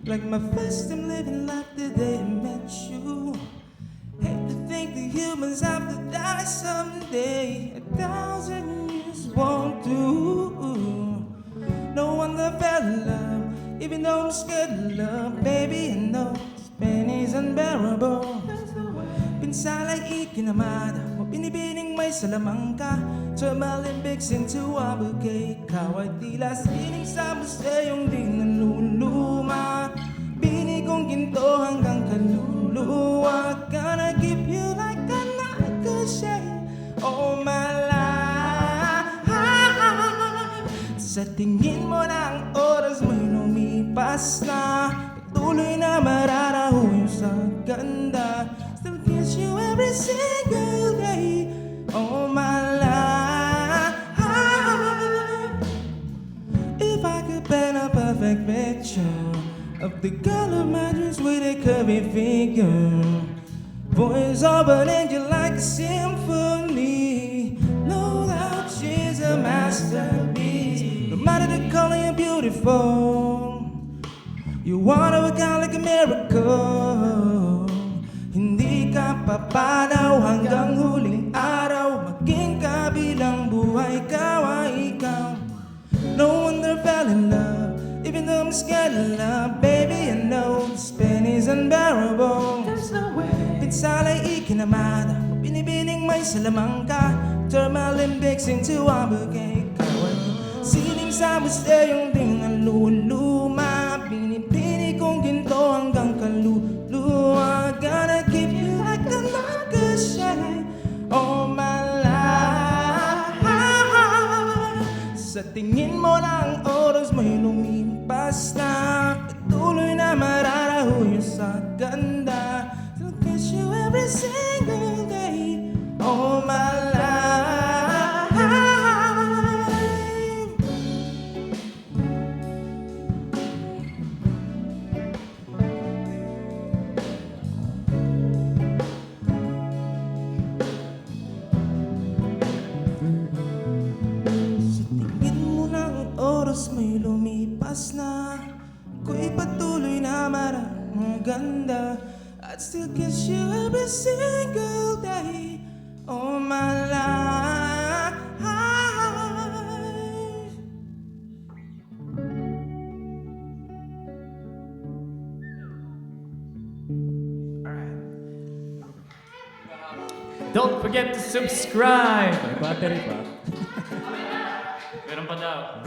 Like my first time living life the day I met you. Hate to think the humans have to die someday. 1,000 years won't do. No wonder I fell in love, even though I'm scared of love. Baby, I know this pain is unbearable. Pinsala'y ikinamada mo, binibining may salamangka. Tumalimbik into a bouquet. Ikaw ay tila sining sa museyong di naluluma. Bini kong ginto hanggang kaluluwa. Gonna keep you like a ricochet all my life. Sa tingin mo na ang oras mo'y lumipas na, patuloy na mararaho yung sa ganda. Still kiss you every single day all my life. If I could paint a perfect picture of the girl of my dreams with a curvy figure, voice of an angel like a symphony. No doubt she's a masterpiece. No matter the color, you're beautiful. You one of a kind like a miracle. Hindi ka papanaw hanggang huling araw. Maging kabilang buhay, ikaw ay ikaw. No wonder I fell in love, even though I'm scared of love. Baby, I know this pain is unbearable. There's no way. Pinsala'y ikinamada, binibining may salamangka. Tumalimbik into a bouquet. Ikaw ay sining sa museyong di naluluma. Pinipini kong ginto hanggang kaluluwa. Gonna keep you like a ricochet all my life. Sa tingin mo na ang oras mo'y lumipas na, patuloy na mararaho yung sa ganda. Still kiss you every single day all my life. Oras may lumipas na, ako'y patuloy na maraganda. I'd still kiss you every single day all my life. Don't forget to subscribe! May battery pa. Meron pa daw.